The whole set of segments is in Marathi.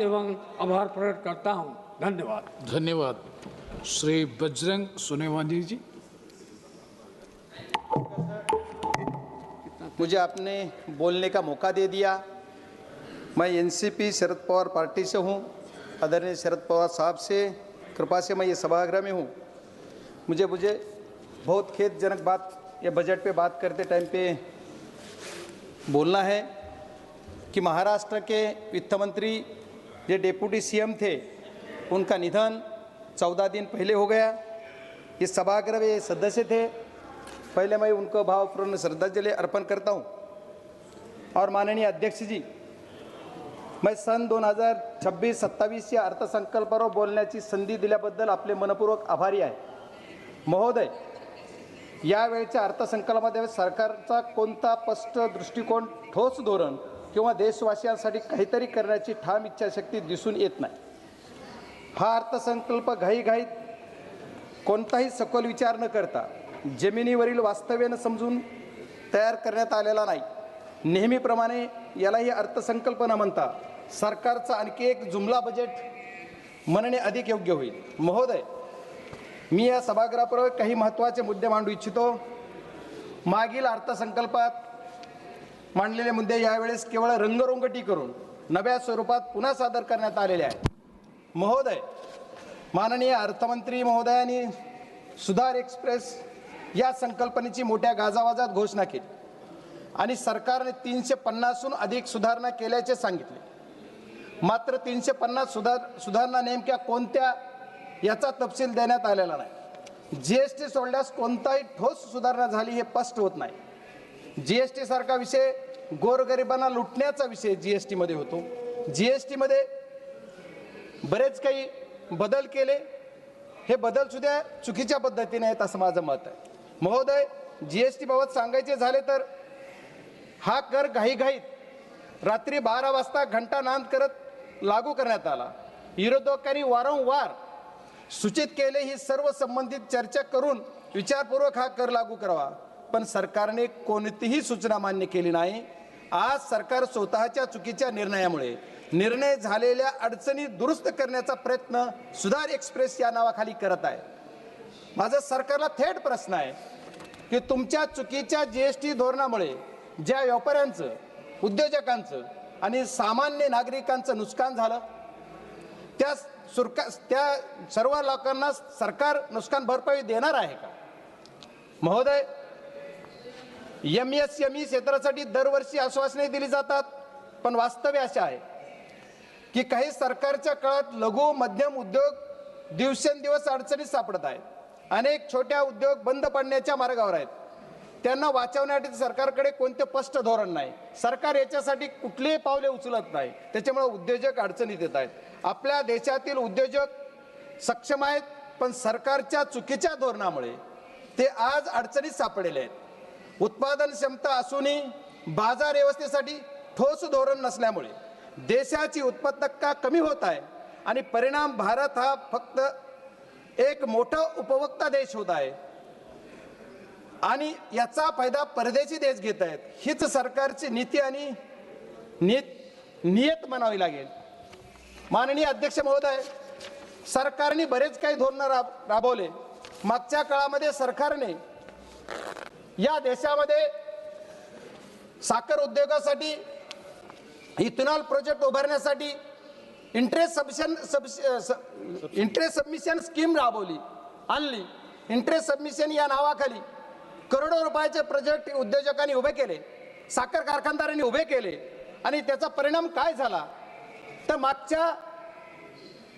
धन्यवाद एवं आभार प्रकट करता हूं। धन्यवाद। धन्यवाद। श्री बजरंग सोनेवानी जी। मुझे आपने बोलने का मौका दे दिया। मैं एनसीपी शरद पवार पार्टी से हूँ। आदरणीय शरद पवार साहब से कृपा से मैं ये सभागृह में हूँ। मुझे बहुत खेदजनक बात ये बजट पे बात करते टाइम पे बोलना है कि महाराष्ट्र के वित्त मंत्री जो डेप्यूटी सीएम थे उनका निधन 14 दिन पहले हो गया। इस सभागृह में सदस्य थे। पहले मैं उनको भावपूर्ण श्रद्धांजलि अर्पण करता हूं। और माननीय अध्यक्ष जी, मैं सन 2026-27 या अर्थसंकल्पावर बोलण्याची संधी दिल्याबद्दल आपले मनपूर्वक आभारी आहे। महोदय, यावेळच्या अर्थसंकल्पामध्ये सरकारचा कोणता स्पष्ट दृष्टिकोन, ठोस धोरण किंवा देशवासियांसाठी काहीतरी करण्याची ठाम इच्छाशक्ती दिसून येत नाही। हा अर्थसंकल्प घाईघाईत कोणताही सखोल विचार न करता जमिनीवरील वास्तव्यानं समजून तयार करण्यात आलेला नाही। नेहमीप्रमाणे यालाही अर्थसंकल्प न म्हणता सरकारचा आणखी एक जुमला बजेट म्हणणे अधिक योग्य होईल। महोदय, मी या सभागृहापूर्वी काही महत्त्वाचे मुद्दे मांडू इच्छितो। मागील अर्थसंकल्पात मांडलेले मुद्दे यावेळेस केवळ रंगरंगटी करून नव्या स्वरूपात पुन्हा सादर करण्यात आलेले आहेत। महोदय, माननीय अर्थमंत्री महोदयांनी सुधार एक्सप्रेस या संकल्पनेची मोठ्या गाजावाजात घोषणा केली आणि सरकारने 350हून अधिक सुधारणा केल्याचे सांगितले। मात्र 350 सुधारणा नेमक्या कोणत्या याचा तपशील देण्यात आलेला नाही। जीएसटी सोडल्यास कोणताही ठोस सुधारणा झाली हे स्पष्ट होत नाही। जीएसटी सारखा विषय गोरगरिबांना लुटण्याचा विषय जीएसटी मध्ये होतो। जीएसटी मध्ये बरेच काही बदल केले, हे बदल सुद्धा चुकीच्या पद्धतीने आहेत असं माझं मत आहे। महोदय, जीएसटी बाबत सांगायचे झाले तर हा कर घाईघाईत रात्री 12 वाजता घंटा नांद करत लागू करण्यात आला। विरोधकांनी वारंवार सूचित केले ही सर्व संबंधित चर्चा करून विचारपूर्वक हा कर लागू करावा, पण सरकारने कोणतीही सूचना मान्य केली नाही। आज सरकार स्वतःच्या चुकीच्या निर्णयामुळे निर्णय झालेल्या अडचणी दुरुस्त करण्याचा प्रयत्न सुधार एक्सप्रेस या नावाखाली करत आहे। माझा सरकारला थेट प्रश्न आहे की तुमच्या चुकीच्या जीएसटी धोरणामुळे ज्या व्यापाऱ्यांचं, उद्योजकांचं आणि सामान्य नागरिकांचं नुकसान झालं त्या सर्व लोकांना सरकार नुकसान भरपाई देणार आहे का? महोदय, एमएसएमई क्षेत्रासाठी दरवर्षी आश्वासने दिली जातात, पण वास्तव असे आहे की काही सरकारच्या काळात लघु मध्यम उद्योग दिवसेंदिवस अडचणीत सापडत आहेत। अनेक छोट्या उद्योग बंद पडण्याच्या मार्गावर आहेत। त्यांना वाचवण्यासाठी सरकारकडे कोणते स्पष्ट धोरण नाही। सरकार याच्यासाठी कुठलेही पावले उचलत नाही, त्याच्यामुळे उद्योजक अडचणीत येत आहेत। आपल्या देशातील उद्योजक सक्षम आहेत, पण सरकारच्या चुकीच्या धोरणामुळे ते आज अडचणीत सापडलेले आहेत। उत्पादन क्षमता असूनही बाजार व्यवस्थेसाठी ठोस धोरण नसल्यामुळे देशाची उत्पादकता कमी होत आहे आणि परिणाम भारत हा फक्त एक मोठा उपभोक्ता देश होत आहे आणि याचा फायदा परदेशी देश घेत आहेत। हीच सरकारची नीती आणि नियत म्हणावी लागेल। माननीय अध्यक्ष महोदय, सरकारने बरेच काही धोरण राबवले। मागच्या काळामध्ये सरकारने या देशामध्ये साखर उद्योगासाठी इथेनॉल प्रोजेक्ट उभारण्यासाठी इंटरेस्ट सबमिशन स्कीम आणली। इंटरेस्ट सबमिशन या नावाखाली करोडो रुपयाचे प्रोजेक्ट उद्योजकांनी उभे केले, साखर कारखानदारांनी उभे केले आणि त्याचा परिणाम काय झाला तर मागच्या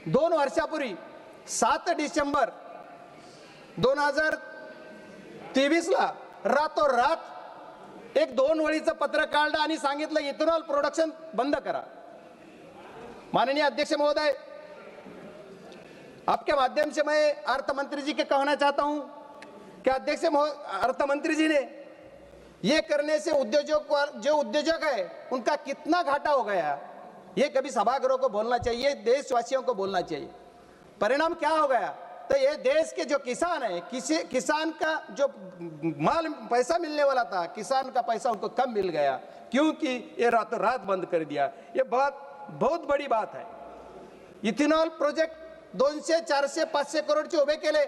2 वर्षापूर्वी 7 डिसेंबर 2023 ला रातोरात एक 2 वळीचं पत्र काढलं आणि सांगितलं इथेनॉल प्रोडक्शन बंद करा। माननीय अध्यक्ष महोदय, आपके माध्यम से मैं अर्थ मंत्री जी के कहना चाहता हूं कि अध्यक्ष अर्थ मंत्री जी ने ये करने से जो उद्योजक है उनका कितना घाटा हो गया, ये कभी सभागृह को बोलना चाहिए, देशवासियों को बोलना चाहिए। परिणाम क्या हो गया तो ये देश के जो किसान है, किसान का जो माल पैसा मिलने वाला था, किसान का पैसा उनको कम मिल गया क्योंकि ये रातों रात बंद कर दिया। ये बहुत बड़ी बात है। इथेनॉल प्रोजेक्ट 200, 400, 500 करोडचे उभे केले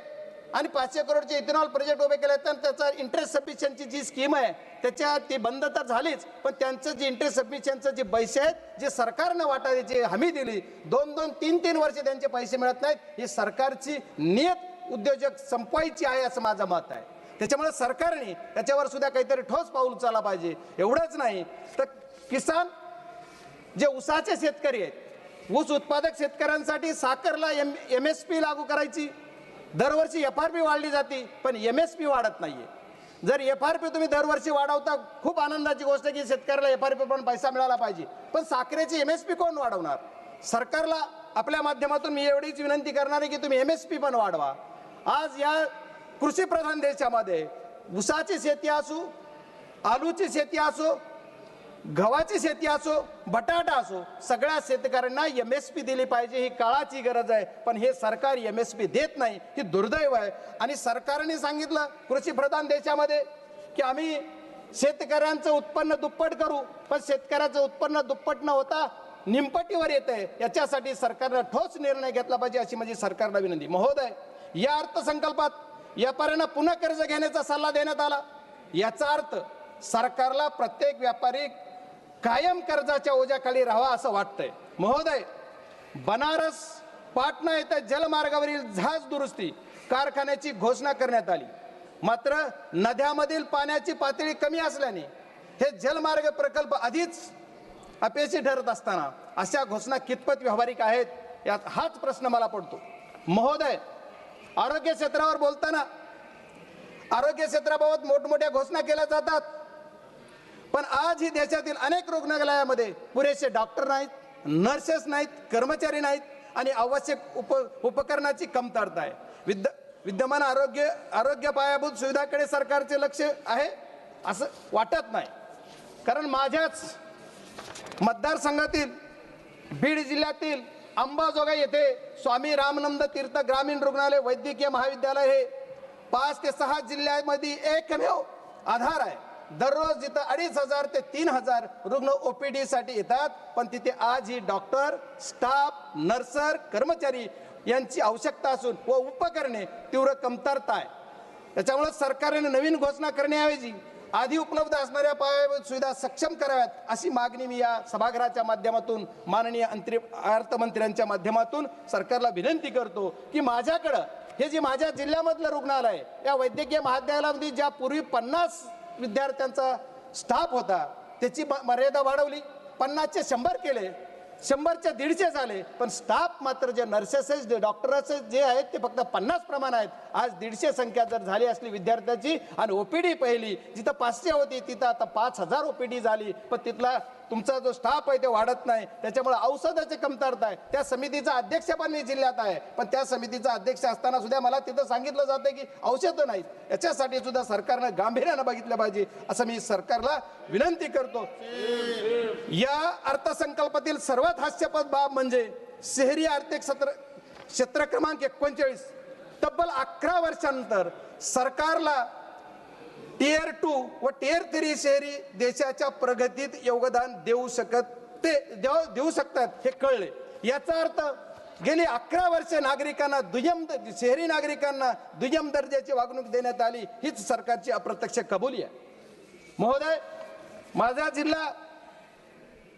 आणि 500 करोडचे इथेनॉल प्रोजेक्ट उभे केले, तर त्याचा इंटरेस्ट सबमिशनची जी स्कीम आहे त्याच्या ती बंद तर झालीच, पण त्यांचं जे इंटरेस्ट सबमिशनचं जे पैसे आहेत जे सरकारनं वाटायची हमी दिली, 2-2, 3-3 वर्ष त्यांचे पैसे मिळत नाहीत, ही सरकारची नियत उद्योजक संपवायची आहे असं माझं मत आहे. त्याच्यामुळे सरकारने त्याच्यावर सुद्धा काहीतरी ठोस पाऊल उचलला पाहिजे. एवढंच नाही तर किसान जे ऊसाचे शेतकरी आहेत, ऊस उत्पादक शेतकऱ्यांसाठी साखरला MSP लागू करायची. दरवर्षी FRP वाढली जाते पण MSP वाढत नाहीये. जर FRP तुम्ही दरवर्षी वाढवता, खूप आनंदाची गोष्ट की शेतकऱ्याला FRP पण पैसा मिळाला पाहिजे, पण साखरेची MSP कोण वाढवणार? सरकारला आपल्या माध्यमातून मी एवढीच विनंती करणार आहे की तुम्ही MSP पण वाढवा. आज या कृषी प्रधान देशामध्ये ऊसाची शेती असो, आलूची शेती असो, गव्हाची शेती असो, बटाटा असो, सगळ्या शेतकऱ्यांना MSP दिली पाहिजे. ही काळाची गरज आहे, पण हे सरकार MSP देत नाही, ही दुर्दैव आहे. आणि सरकारने सांगितलं कृषी प्रधान देशामध्ये की आम्ही शेतकऱ्यांचं उत्पन्न दुप्पट करू, पण शेतकऱ्याचं उत्पन्न दुप्पट न होता निमपटीवर येतंय. याच्यासाठी सरकारनं ठोस निर्णय घेतला पाहिजे अशी माझी सरकारला विनंती. महोदय, या अर्थसंकल्पात व्यापाऱ्यांना पुन्हा कर्ज घेण्याचा सल्ला देण्यात आला. याचा अर्थ सरकारला प्रत्येक व्यापारी कायम कर्जाच्या ओझ्याखाली राहावा असं वाटतंय. महोदय, बनारस पाटणा येथे जलमार्गावरील जहाज दुरुस्ती कारखान्याची घोषणा करण्यात आली, मात्र नद्यामधील पाण्याची पातळी कमी असल्याने हे जलमार्ग प्रकल्प आधीच अपयशी ठरत असताना अशा घोषणा कितपत व्यावहारिक आहेत, यात हाच प्रश्न मला पडतो. महोदय, आरोग्य क्षेत्रावर बोलताना आरोग्य क्षेत्राबाबत मोठमोठ्या घोषणा केल्या जातात, पण आजही देशातील अनेक रुग्णालयामध्ये पुरेसे डॉक्टर नाहीत, नर्सेस नाहीत, कर्मचारी नाहीत आणि आवश्यक उपकरणाची कमतरता आहे. विद्यमान आरोग्य पायाभूत सुविधाकडे सरकारचे लक्ष आहे असं वाटत नाही. कारण माझ्याच मतदारसंघातील बीड जिल्ह्यातील अंबाजोगाई येथे स्वामी रामानंद तीर्थ ग्रामीण रुग्णालय वैद्यकीय महाविद्यालय हे 5 ते 6 जिल्ह्यामध्ये एकमेव आधार आहे. दररोज जिथं 2,500 ते 3,000 रुग्ण OPD साठी येतात, पण तिथे आजही डॉक्टर, स्टाफ, नर्सर, कर्मचारी यांची आवश्यकता असून व उपकरणे तीव्र कमतरता आहे. त्याच्यामुळे सरकारने नवीन घोषणा करण्याऐवजी आधी उपलब्ध असणाऱ्या पायाभूत सुविधा सक्षम कराव्यात अशी मागणी मी या सभागृहाच्या माध्यमातून माननीय अर्थमंत्र्यांच्या माध्यमातून सरकारला विनंती करतो की माझ्याकडं हे जे माझ्या जिल्ह्यामधलं रुग्णालय आहे, या वैद्यकीय महाविद्यालयामध्ये ज्या पूर्वी 50 विद्यार्थ्यांचा स्टाफ होता त्याची मर्यादा वाढवली, 50चे 100 केले, 100चे 150 झाले, पण स्टाफ मात्र जे नर्सेस डॉक्टर्स जे आहेत ते फक्त 50 प्रमाण आहेत. आज 150 संख्या जर झाली असली विद्यार्थ्याची आणि OPD पहिली जिथं 500 होती तिथं आता 5,000 OPD झाली, पण तिथला तुमचा जो स्टाफ आहे ते वाढत नाही. त्याच्यामुळे औषधाची कमतरता आहे. त्या समितीचा अध्यक्ष पण मी जिल्ह्यात आहे, पण त्या समितीचा अध्यक्ष असताना सुद्धा मला तिथं सांगितलं जातं की औषधं नाहीत. याच्यासाठी सुद्धा सरकारनं गांभीर्यानं बघितलं पाहिजे असं मी सरकारला विनंती करतो. या अर्थसंकल्पातील सर्वात हास्यास्पद बाब म्हणजे शहरी आर्थिक क्षेत्र क्रमांक 39 तब्बल 11 वर्षांनंतर सरकारला Tier 2 व Tier 3 शहरी देशाच्या प्रगतीत योगदान देऊ शकतात हे कळले. याचा अर्थ गेली 11 वर्षे नागरिकांना शहरी नागरिकांना दुय्यम दर्जाची वागणूक देण्यात आली, हीच सरकारची अप्रत्यक्ष कबुली आहे. महोदय, माझा जिल्हा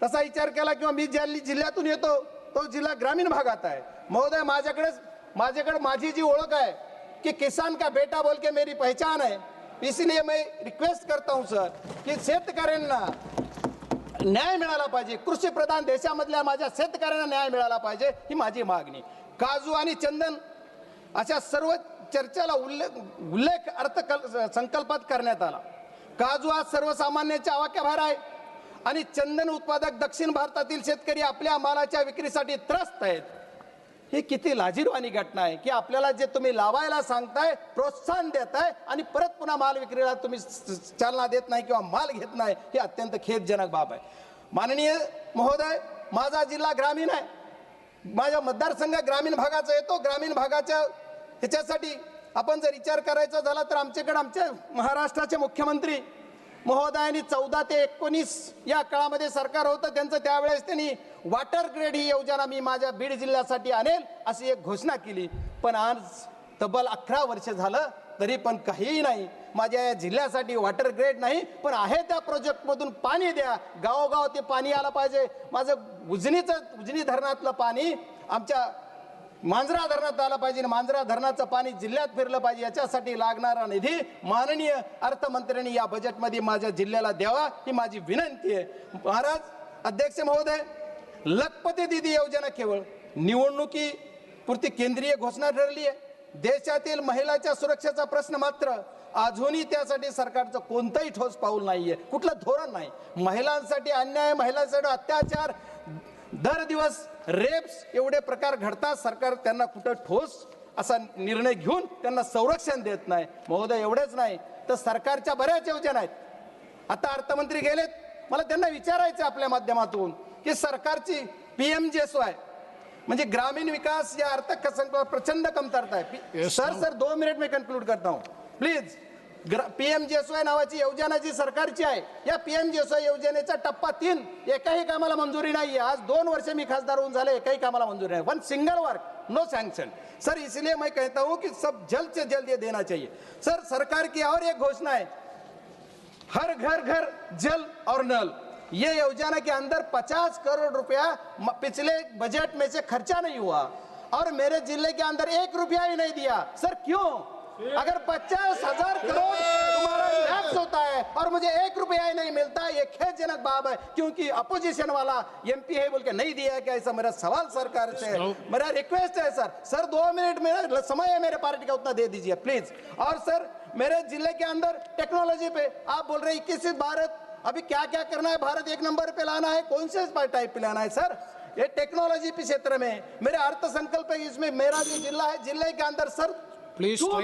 तसा विचार केला किंवा मी ज्या जिल्ह्यातून येतो तो जिल्हा ग्रामीण भागात आहे. महोदय, माझ्याकडे माझी जी ओळख आहे कि किसान का बेटा बोल के मेरी पहचान है, इसलिए मैं रिक्वेस्ट करता हूं सर की शेतकऱ्यांना न्याय मिळाला पाहिजे. कृषी प्रधान देशामधल्या माझ्या शेतकऱ्यांना न्याय मिळाला पाहिजे ही माझी मागणी. काजू आणि चंदन अशा सर्व चर्चेला उल्लेख अर्थसंकल्पात करण्यात आला. काजू हा सर्वसामान्यांच्या आवाक्याबाहेर आहे आणि चंदन उत्पादक दक्षिण भारतातील शेतकरी आपल्या मालाच्या विक्रीसाठी त्रस्त आहेत. ही किती लाजिरवाणी घटना आहे की आपल्याला जे तुम्ही लावायला सांगताय, प्रोत्साहन देताय आणि परत पुन्हा माल विक्रीला तुम्ही चालना देत नाही किंवा माल घेत नाही, ही अत्यंत खेदजनक बाब आहे. माननीय महोदय, माझा जिल्हा ग्रामीण आहे, माझा मतदारसंघ ग्रामीण भागाचा येतो. ग्रामीण भागाच्या ह्याच्यासाठी आपण जर विचार करायचा झाला तर आमच्याकडे आमचे महाराष्ट्राचे मुख्यमंत्री महोदयांनी 14 ते 19 या काळामध्ये सरकार होतं त्यांचं, त्यावेळेस त्यांनी वॉटर ग्रेड ही योजना मी माझ्या बीड जिल्ह्यासाठी आणेल अशी एक घोषणा केली. पण आज तब्बल 11 वर्ष झालं तरी पण काहीही नाही. माझ्या या जिल्ह्यासाठी वॉटर ग्रेड नाही, पण आहे त्या प्रोजेक्टमधून पाणी द्या, गावोगाव ते पाणी आलं पाहिजे. माझं उजनी धरणातलं पाणी आमच्या मांजरा धरणात आलं पाहिजे, मांजरा धरणाचं पाणी जिल्ह्यात फिरलं पाहिजे. याच्यासाठी लागणारा निधी माननीय अर्थमंत्र्यांनी या बजेटमध्ये माझ्या जिल्ह्याला द्यावा ही माझी विनंती आहे. महाराज अध्यक्ष महोदय, लखपती दीदी योजना केवळ निवडणुकीपुरती केंद्रीय घोषणा ठरली आहे. देशातील महिलांच्या सुरक्षेचा प्रश्न मात्र अजूनही त्यासाठी सरकारचं कोणतंही ठोस पाऊल नाहीये, कुठलं धोरण नाही. महिलांसाठी अन्याय, महिलांसाठी अत्याचार, दर दिवस रेप्स एवढे प्रकार घडतात, सरकार त्यांना कुठं ठोस असा निर्णय घेऊन त्यांना संरक्षण देत नाही. महोदय एवढेच नाही तर सरकारच्या बऱ्याच योजना आहेत. आता अर्थमंत्री गेलेत, मला त्यांना विचारायचं आपल्या माध्यमातून की सरकारची PMGSY म्हणजे ग्रामीण विकास या अर्थसंकल्पात प्रचंड कमतरता आहे. सर 2 मिनिट में कंक्लूड करता हूं प्लीज. PMGSY नावाची योजना जी सरकारची आहे, या PMGSY योजनेचा टप्पा 3 एकाही कामाला मंजुरी नाही आहे. आज 2 वर्ष मी खासदार होऊन झाले, एकाही कामाला मंजुरी नाही. 1 single work no sanction. Sir इसलिए मैं कहता हूं कि सब जल्द से जल्द ये देना चाहिए. सर सरकार की और एक घोषणा है, हर घर घर जल और नल. ये योजना के अंदर 50 करोड़ रुपया पिछले बजट में से खर्चा नहीं हुआ और मेरे जिले के अंदर 1 रुपया ही नहीं दिया. सर क्यों? अगर 50,000 करोड़ तुम्हारा लैप्स होता है और मुझे 1 रुपया ही नहीं मिलता, ये खेदजनक बात है. क्योंकि अपोजिशन वाला MP है बोल के नहीं दिया क्या? ऐसा मेरा सवाल सरकार से, मेरा रिक्वेस्ट है सर. सर 2 मिनट मेरा समय है मेरे पार्टी का, उतना दे दीजिए प्लीज. और सर मेरे जिले के अंदर टेक्नोलॉजी पे आप बोल रहे 21 भारत, अभी क्या क्या करना है? भारत 1 नंबर पे लाना है, कौन से टाइप पे लाना है सर? ये टेक्नोलॉजी के क्षेत्र में मेरे अर्थसंकल्प है, इसमें मेरा जो जिला है, जिले के अंदर sir please 2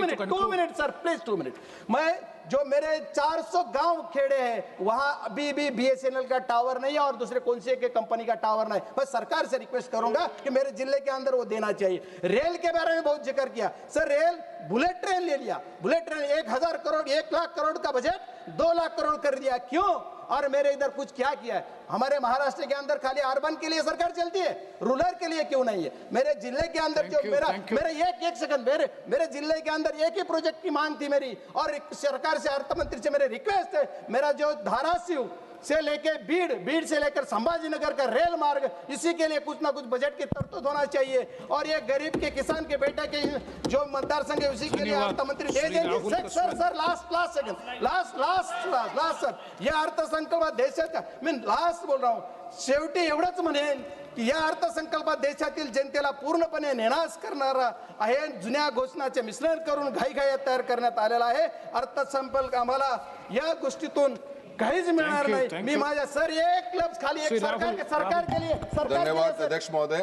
minute sir, please 2 minute. मैं जो मेरे 400 गांव खेड़े हैं वहां अभी भी BSNL का टावर नहीं है और दूसरे कौन से के कंपनी का टावर नहीं. मैं सरकार से रिक्वेस्ट करूंगा कि मेरे जिले के अंदर वो देना चाहिए. रेल के बारे में बहुत जिक्र किया सर, रेल बुलेट ट्रेन ले लिया, बुलेट ट्रेन 1,000 करोड़ 1 लाख करोड़ का बजट 2 लाख करोड़ कर दिया. क्यों? और मेरे इधर कुछ क्या किया है? हमारे महाराष्ट्र के अंदर खाली अर्बन के लिए सरकार चलती है, रूरल के लिए क्यों नहीं है? मेरे जिले के अंदर जो मेरा एक सेकंड, मेरे जिले के अंदर एक ही प्रोजेक्ट की मांग थी मेरी, और सरकार से अर्थमंत्री से मेरे रिक्वेस्ट है, मेरा जो धाराशिव से लेके बीड़ से लेकर संभाजीनगर का रेल मार्ग, इसी के लिए कुछ ना कुछ बजट की तरतूद होना चाहिए. और ये गरीब के किसान के बेटे के जो मतदार संघ है उसी के लिए अर्थमंत्री दे देंगे. Sir last second, last sir, या अर्थसंकल्पात देशाच्या, मी लास्ट बोल रहा हूं, शेवटी एवढंच म्हणेन की या अर्थसंकल्पात देशातील जनतेला पूर्णपणे नेणास करणारा आहे. जुन्या घोषणाचे मिश्रण करून घाईघाईत तयार करण्यात आलेला आहे अर्थसंकल्प. आम्हाला या गोष्टीतून काहीच मिळणार नाही. मी माझ्या सर एक लफ्ज खाली एक सरकार के लिए धन्यवाद अध्यक्ष महोदय.